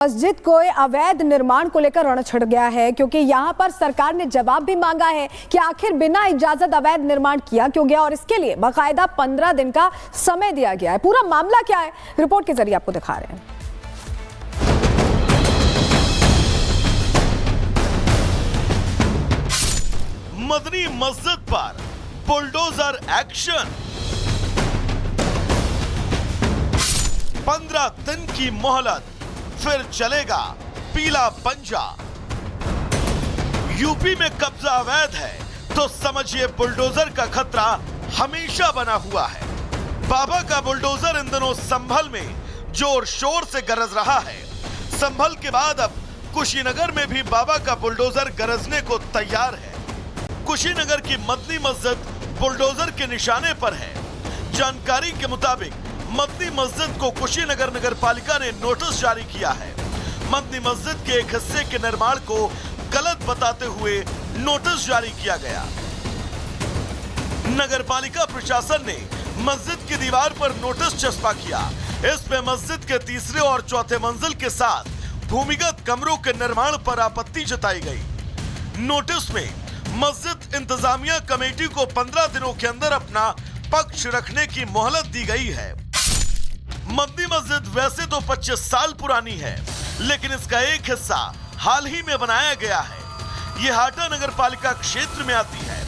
मस्जिद को अवैध निर्माण को लेकर रण छिड़ गया है, क्योंकि यहां पर सरकार ने जवाब भी मांगा है कि आखिर बिना इजाजत अवैध निर्माण किया क्यों गया और इसके लिए बाकायदा 15 दिन का समय दिया गया है। पूरा मामला क्या है, रिपोर्ट के जरिए आपको दिखा रहे हैं। मदनी मस्जिद पर बुलडोजर एक्शन। 15 दिन की मोहलत, फिर चलेगा पीला पंजा। यूपी में कब्जा अवैध है तो समझिए बुलडोजर का खतरा हमेशा बना हुआ है। बाबा का बुलडोजर इन दिनों संभल में जोर शोर से गरज रहा है। संभल के बाद अब कुशीनगर में भी बाबा का बुलडोजर गरजने को तैयार है। कुशीनगर की मदनी मस्जिद बुलडोजर के निशाने पर है। जानकारी के मुताबिक मदनी मस्जिद को कुशीनगर नगर पालिका ने नोटिस जारी किया है। मदनी मस्जिद के एक हिस्से के निर्माण को गलत बताते हुए नोटिस जारी किया गया। नगर पालिका प्रशासन ने मस्जिद की दीवार पर नोटिस चस्पा किया। इसमें मस्जिद के तीसरे और चौथे मंजिल के साथ भूमिगत कमरों के निर्माण पर आपत्ति जताई गई। नोटिस में मस्जिद इंतजामिया कमेटी को 15 दिनों के अंदर अपना पक्ष रखने की मोहलत दी गई है। मदनी मस्जिद वैसे तो 25 साल पुरानी है, लेकिन इसका एक हिस्सा हाल ही में बनाया गया है। यह हाटा नगर पालिका क्षेत्र में आती है।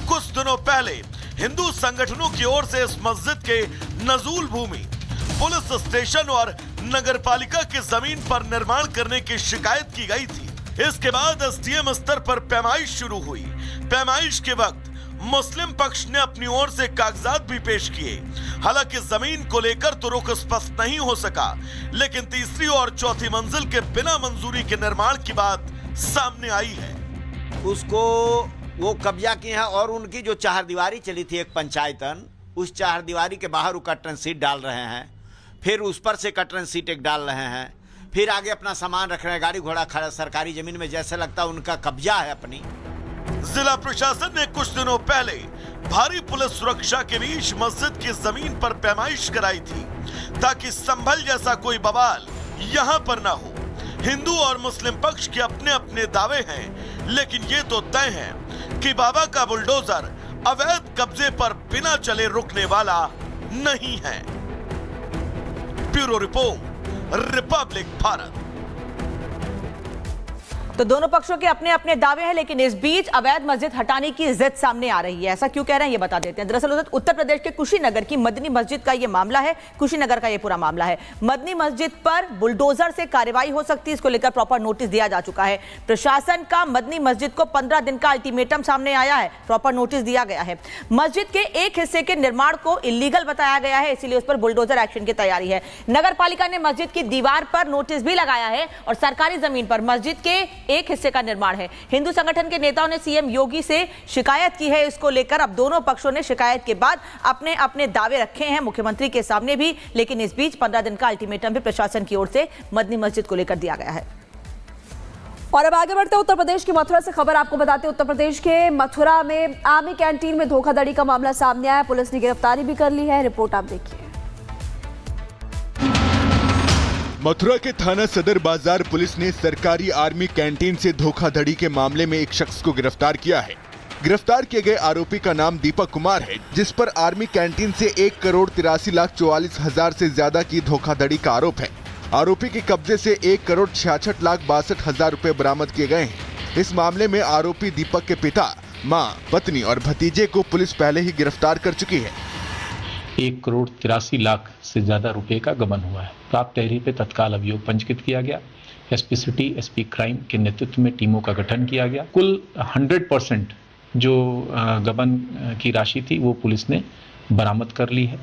कुछ दिनों पहले हिंदू संगठनों की ओर से इस मस्जिद के नजूल भूमि, पुलिस स्टेशन और नगर पालिका की जमीन पर निर्माण करने की शिकायत की गई थी। इसके बाद एसडीएम स्तर पर पैमाइश शुरू हुई। पैमाइश के वक्त मुस्लिम पक्ष ने अपनी ओर से कागजात भी पेश किए। हालांकि जमीन को लेकर तो रुख स्पष्ट नहीं हो सका, लेकिन तीसरी और चौथी मंजिल के बिना मंजूरी के निर्माण की बात सामने आई है। उसको वो कब्जा किए हैं और उनकी जो चारदीवारी चली थी एक पंचायतन, उस चारदीवारी के बाहर वो कटरन सीट डाल रहे हैं, फिर उस पर से कटरन सीट एक डाल रहे हैं, फिर आगे अपना सामान रख रहे हैं, गाड़ी घोड़ा खड़ा सरकारी जमीन में, जैसे लगता है उनका कब्जा है अपनी। जिला प्रशासन ने कुछ दिनों पहले भारी पुलिस सुरक्षा के बीच मस्जिद की जमीन पर पैमाइश कराई थी, ताकि संभल जैसा कोई बवाल यहां पर ना हो। हिंदू और मुस्लिम पक्ष के अपने अपने दावे हैं, लेकिन ये तो तय है कि बाबा का बुलडोजर अवैध कब्जे पर बिना चले रुकने वाला नहीं है। Bureau report, Republic Bharat. तो दोनों पक्षों के अपने अपने दावे हैं, लेकिन इस बीच अवैध मस्जिद हटाने की जिद सामने आ रही है। ऐसा क्यों कह रहे हैं ये बता देते हैं। दरअसल उत्तर प्रदेश के कुशीनगर की मदनी मस्जिद का ये मामला है। कुशीनगर का ये पूरा मामला है। मदनी मस्जिद पर बुलडोजर से कार्रवाई हो सकती है, इसको लेकर प्रॉपर नोटिस दिया जा चुका है। प्रशासन का मदनी मस्जिद को 15 दिन का अल्टीमेटम सामने आया है, प्रॉपर नोटिस दिया गया है। मस्जिद के एक हिस्से के निर्माण को इलीगल बताया गया है, इसीलिए उस पर बुलडोजर एक्शन की तैयारी है। नगर पालिका ने मस्जिद की दीवार पर नोटिस भी लगाया है और सरकारी जमीन पर मस्जिद के एक हिस्से का निर्माण है। हिंदू संगठन के नेताओं ने सीएम योगी से शिकायत की है। इसको लेकर अब दोनों पक्षों ने शिकायत के बाद अपने अपने दावे रखे हैं मुख्यमंत्री के सामने भी, लेकिन इस बीच 15 दिन का अल्टीमेटम भी प्रशासन की ओर से मदनी मस्जिद को लेकर दिया गया है। और अब आगे बढ़ते हैं उत्तर प्रदेश की मथुरा से खबर आपको बताते हैं। उत्तर प्रदेश के मथुरा में आर्मी कैंटीन में धोखाधड़ी का मामला सामने आया। पुलिस ने गिरफ्तारी भी कर ली है। रिपोर्ट आप देखिए। मथुरा के थाना सदर बाजार पुलिस ने सरकारी आर्मी कैंटीन से धोखाधड़ी के मामले में एक शख्स को गिरफ्तार किया है। गिरफ्तार किए गए आरोपी का नाम दीपक कुमार है, जिस पर आर्मी कैंटीन से 1,83,44,000 से ज्यादा की धोखाधड़ी का आरोप है। आरोपी के कब्जे से 1,66,62,000 रुपए बरामद किए गए हैं। इस मामले में आरोपी दीपक के पिता, मां, पत्नी और भतीजे को पुलिस पहले ही गिरफ्तार कर चुकी है। 1,83,00,000 से ज्यादा रुपए का गबन हुआ है। प्राप्त तहरीर पे तत्काल अभियोग पंजीकृत किया गया। एसपी सिटी, एसपी क्राइम के नेतृत्व में टीमों का गठन किया गया। कुल 100% जो गबन की राशि थी वो पुलिस ने बरामद कर ली है।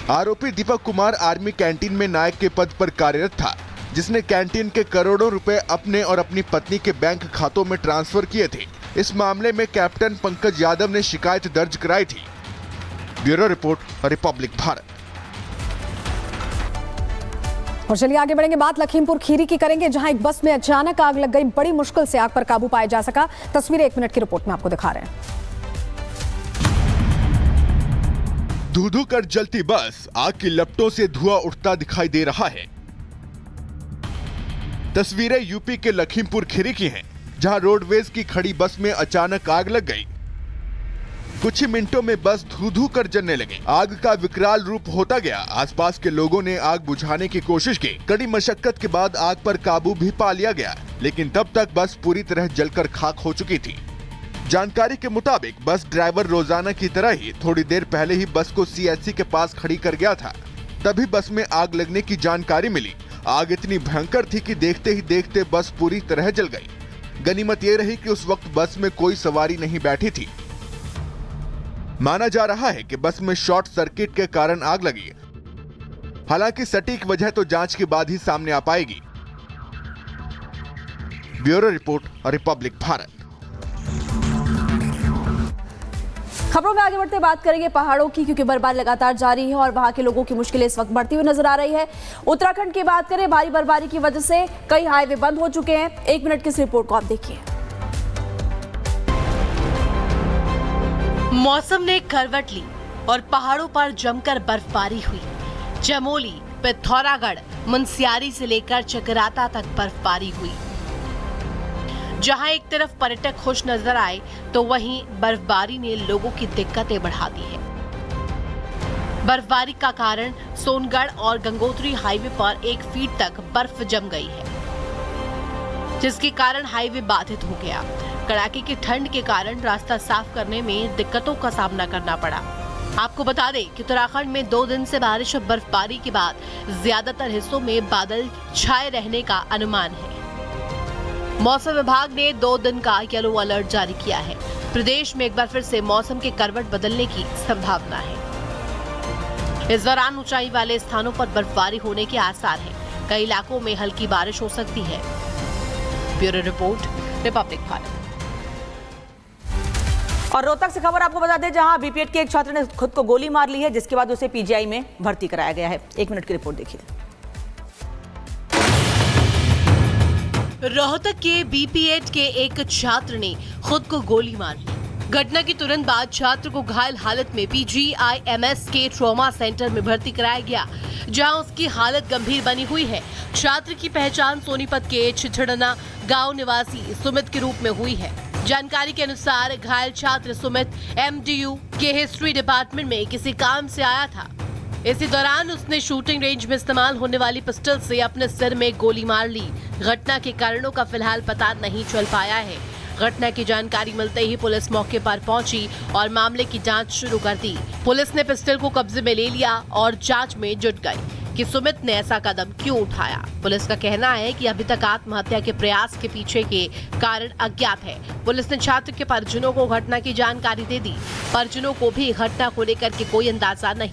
आरोपी दीपक कुमार आर्मी कैंटीन में नायक के पद पर कार्यरत था, जिसने कैंटीन के करोड़ों रुपए अपने और अपनी पत्नी के बैंक खातों में ट्रांसफर किए थे। इस मामले में कैप्टन पंकज यादव ने शिकायत दर्ज कराई थी। Bureau report, Republic Bharat. और चलिए आगे बढ़ेंगे, बात लखीमपुर खीरी की करेंगे, जहां एक बस में अचानक आग लग गई। बड़ी मुश्किल से आग पर काबू पाया जा सका। तस्वीरें 1 मिनट की रिपोर्ट में आपको दिखा रहे हैं। धू-धू कर जलती बस, आग की लपटों से धुआं उठता दिखाई दे रहा है। तस्वीरें यूपी के लखीमपुर खीरी की हैं, जहां रोडवेज की खड़ी बस में अचानक आग लग गई। कुछ ही मिनटों में बस धू-धू कर जलने लगी। आग का विकराल रूप होता गया। आसपास के लोगों ने आग बुझाने की कोशिश की। कड़ी मशक्कत के बाद आग पर काबू भी पा लिया गया, लेकिन तब तक बस पूरी तरह जलकर खाक हो चुकी थी। जानकारी के मुताबिक बस ड्राइवर रोजाना की तरह ही थोड़ी देर पहले ही बस को सीएचसी के पास खड़ी कर गया था। तभी बस में आग लगने की जानकारी मिली। आग इतनी भयंकर थी कि देखते ही देखते बस पूरी तरह जल गई। गनीमत ये रही कि उस वक्त बस में कोई सवारी नहीं बैठी थी। माना जा रहा है कि बस में शॉर्ट सर्किट के कारण आग लगी। हालांकि सटीक वजह तो जांच के बाद ही सामने आ पाएगी। Bureau report, Republic Bharat. खबरों में आगे बढ़ते बात करेंगे पहाड़ों की, क्योंकि बर्फबारी लगातार जारी है और वहां के लोगों की मुश्किलें इस वक्त बढ़ती हुई नजर आ रही है। उत्तराखंड की बात करें, भारी बर्फबारी की वजह से कई हाईवे बंद हो चुके हैं। 1 मिनट की इस रिपोर्ट को आप देखिए। मौसम ने करवट ली और पहाड़ों पर जमकर बर्फबारी हुई। चमोली, पिथौरागढ़, मुनस्यारी से लेकर चकराता तक बर्फबारी हुई। जहां एक तरफ पर्यटक खुश नजर आए, तो वहीं बर्फबारी ने लोगों की दिक्कतें बढ़ा दी है। बर्फबारी का कारण सोनगढ़ और गंगोत्री हाईवे पर 1 फीट तक बर्फ जम गई है, जिसके कारण हाईवे बाधित हो गया। कड़ाके की ठंड के कारण रास्ता साफ करने में दिक्कतों का सामना करना पड़ा। आपको बता दें कि उत्तराखंड में 2 दिन से बारिश और बर्फबारी के बाद ज्यादातर हिस्सों में बादल छाए रहने का अनुमान है। मौसम विभाग ने 2 दिन का येलो अलर्ट जारी किया है। प्रदेश में एक बार फिर से मौसम के करवट बदलने की संभावना है। इस दौरान ऊंचाई वाले स्थानों पर बर्फबारी होने के आसार हैं। कई इलाकों में हल्की बारिश हो सकती है। Bureau report, Republic Bharat. और रोहतक से खबर आपको बता दें, जहां बीपीएड के एक छात्र ने खुद को गोली मार ली है, जिसके बाद उसे पीजीआई में भर्ती कराया गया है। 1 मिनट की रिपोर्ट देखिए। रोहतक के बीपीएड के एक छात्र ने खुद को गोली मार ली। घटना के तुरंत बाद छात्र को घायल हालत में पीजीआईएमएस के ट्रॉमा सेंटर में भर्ती कराया गया, जहां उसकी हालत गंभीर बनी हुई है। छात्र की पहचान सोनीपत के छिछड़ना गांव निवासी सुमित के रूप में हुई है। जानकारी के अनुसार घायल छात्र सुमित एमडीयू के हिस्ट्री डिपार्टमेंट में किसी काम से आया था। इसी दौरान उसने शूटिंग रेंज में इस्तेमाल होने वाली पिस्टल से अपने सिर में गोली मार ली। घटना के कारणों का फिलहाल पता नहीं चल पाया है। घटना की जानकारी मिलते ही पुलिस मौके पर पहुंची और मामले की जांच शुरू कर दी। पुलिस ने पिस्टल को कब्जे में ले लिया और जांच में जुट गई कि सुमित ने ऐसा कदम क्यों उठाया। पुलिस का कहना है कि अभी तक आत्महत्या के प्रयास के पीछे के कारण अज्ञात है। पुलिस ने छात्र के परिजनों को घटना की जानकारी दे दी। परिजनों को भी घटना को लेकर के कोई अंदाजा नहीं